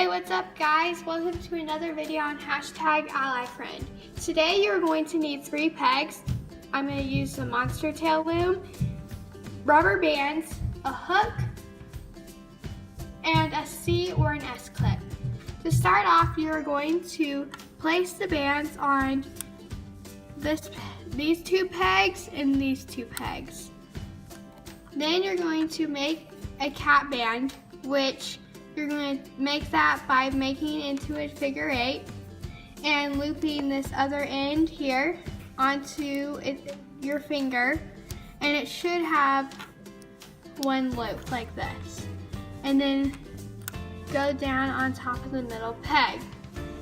Hey, what's up guys? Welcome to another video on #ALLYFRIEND. Today you're going to need 3 pegs. I'm going to use some monster tail loom, rubber bands, a hook, and a C or an S clip. To start off, you're going to place the bands on these 2 pegs and these 2 pegs. Then you're going to make a cat band, which you're going to make that by making it into a figure 8 and looping this other end here onto your finger, and it should have one loop like this, and then go down on top of the middle peg.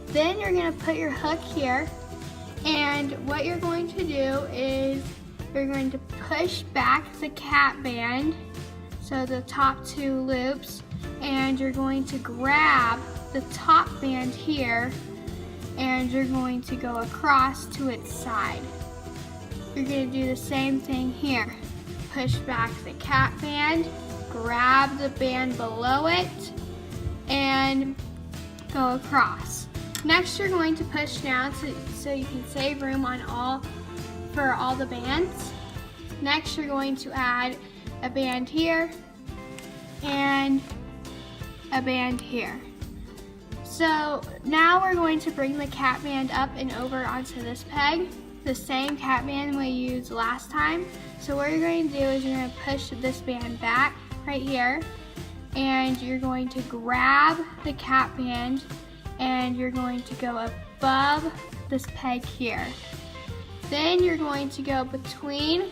Then you're going to put your hook here, and what you're going to do is you're going to push back the cat band, so the top 2 loops, and you're going to grab the top band here and you're going to go across to its side. You're going to do the same thing here. Push back the cat band, grab the band below it, and go across. Next, you're going to push down so you can save room for all the bands. Next, you're going to add a band here and a band here. So now we're going to bring the cat band up and over onto this peg, the same cat band we used last time. So what you're going to do is you're going to push this band back right here, and you're going to grab the cat band and you're going to go above this peg here. Then you're going to go between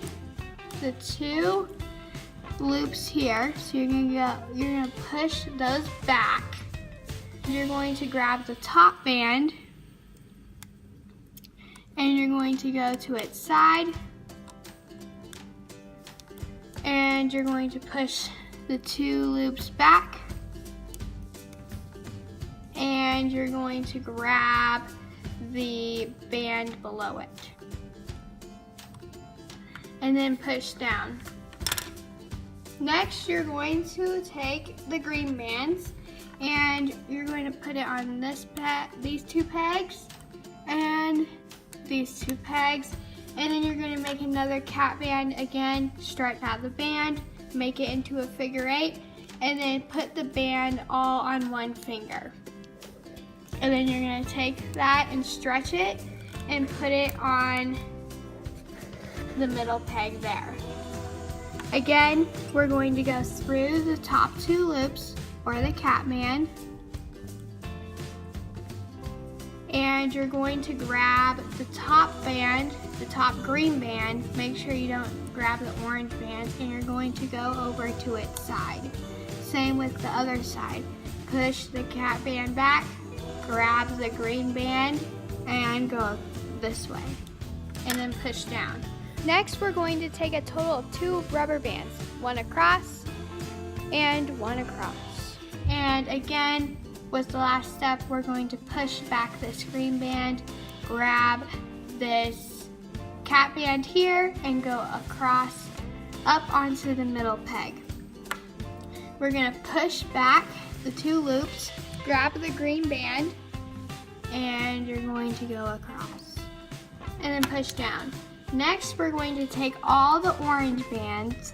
the 2 loops here, so you're gonna push those back. You're going to grab the top band and you're going to go to its side, and you're going to push the 2 loops back, and you're going to grab the band below it and then push down. Next, you're going to take the green bands and you're going to put it on these 2 pegs and these 2 pegs, and then you're going to make another cat band again, stretch out the band, make it into a figure 8, and then put the band all on one finger. And then you're going to take that and stretch it and put it on the middle peg there. Again, we're going to go through the top 2 loops or the cat band, and you're going to grab the top band, the top green band, make sure you don't grab the orange band, and you're going to go over to its side. Same with the other side. Push the cat band back, grab the green band, and go this way, and then push down. Next, we're going to take a total of 2 rubber bands, 1 across and 1 across. And again, with the last step, we're going to push back this green band, grab this cat band here, and go across up onto the middle peg. We're going to push back the 2 loops, grab the green band, and you're going to go across and then push down. Next, we're going to take all the orange bands,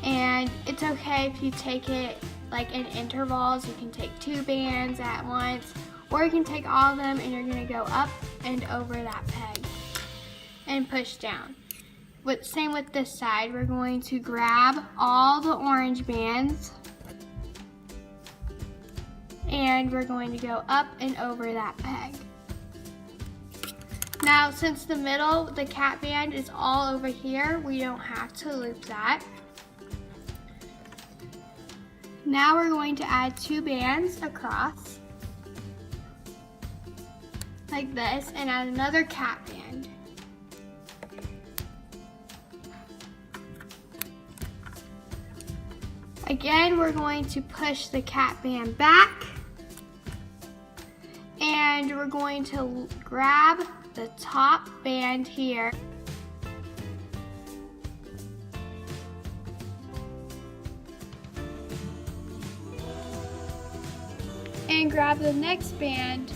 and it's okay if you take it like in intervals. You can take 2 bands at once, or you can take all of them and you're going to go up and over that peg and push down. Same with this side, we're going to grab all the orange bands and we're going to go up and over that peg. Now, since the middle, the cat band is all over here, we don't have to loop that. Now we're going to add 2 bands across, like this, and add another cat band. Again, we're going to push the cat band back, and we're going to grab the top band here and grab the next band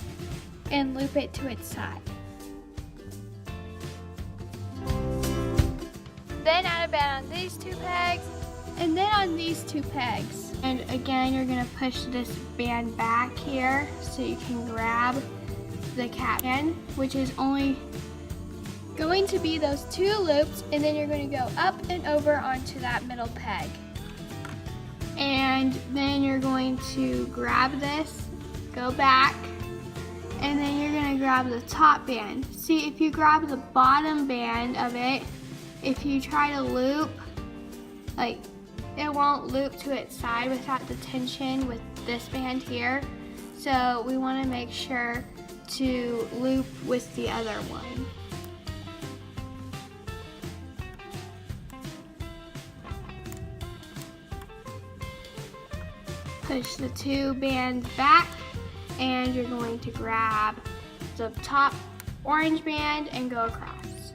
and loop it to its side. Then add a band on these two pegs, and then on these two pegs. And again, you're gonna push this band back here so you can grab the cap band, which is only going to be those two loops, and then you're going to go up and over onto that middle peg. And then you're going to grab this, go back, and then you're going to grab the top band. See, if you grab the bottom band of it, if you try to loop, like, it won't loop to its side without the tension with this band here. So we want to make sure to loop with the other one. Push the two bands back, and you're going to grab the top orange band and go across.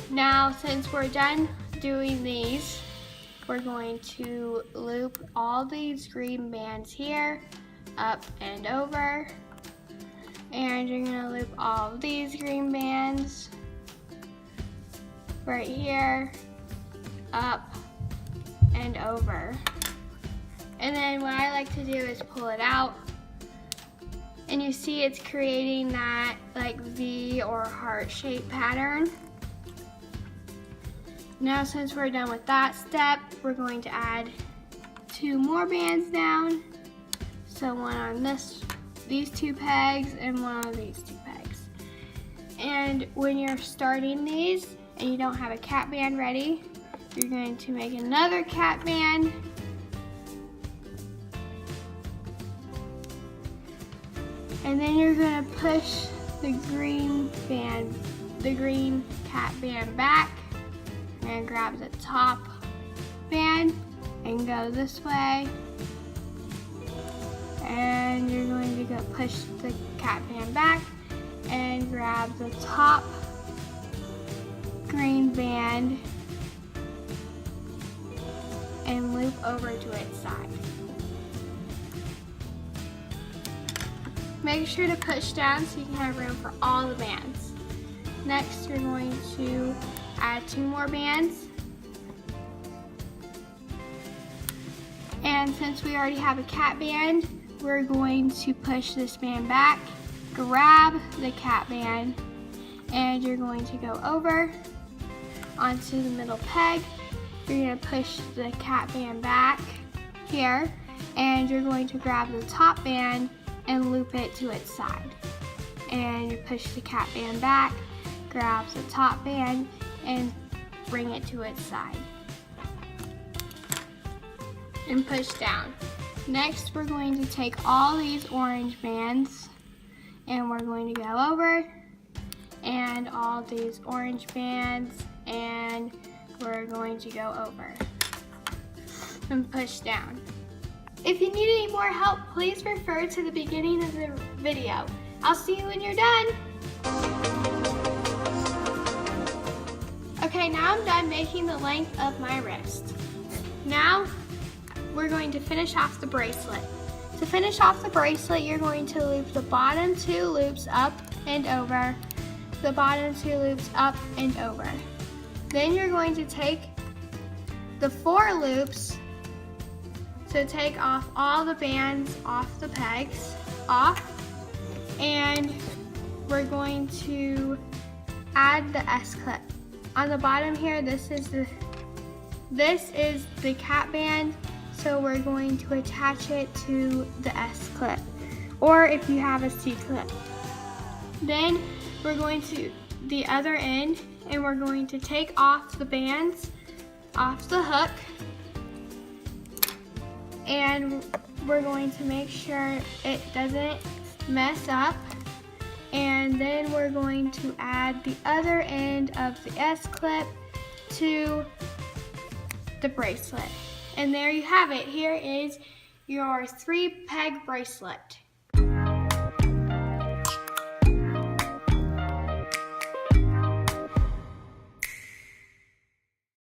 Now, since we're done doing these, we're going to loop all these green bands here, up and over. And you're gonna loop all of these green bands right here, up and over. And then what I like to do is pull it out, and you see it's creating that like V or heart shape pattern. Now, since we're done with that step, we're going to add two more bands down. So one on these two pegs and one on these two pegs. And when you're starting these and you don't have a cap band ready, you're going to make another cap band. And then you're going to push the green cap band back. And grab the top band and go this way. And you're going to go push the cap band back and grab the top green band and loop over to its side. Make sure to push down so you can have room for all the bands. Next, you're going to add two more bands. And since we already have a cap band, we're going to push this band back, grab the cap band, and you're going to go over onto the middle peg. You're going to push the cap band back here, and you're going to grab the top band and loop it to its side. And you push the cap band back, grab the top band, and bring it to its side. And push down. Next, we're going to take all these orange bands and we're going to go over, and all these orange bands, and we're going to go over and push down. If you need any more help, please refer to the beginning of the video. I'll see you when you're done. Okay, now I'm done making the length of my wrist. Now, we're going to finish off the bracelet. To finish off the bracelet, you're going to loop the bottom two loops up and over, the bottom two loops up and over. Then you're going to take the 4 loops, so take off all the bands off the pegs, and we're going to add the S-clip. On the bottom here, this is the cap band, so we're going to attach it to the S-clip, or if you have a C-clip. Then we're going to the other end, and we're going to take off the bands off the hook, and we're going to make sure it doesn't mess up. And then we're going to add the other end of the S-clip to the bracelet. And there you have it. Here is your 3-peg bracelet.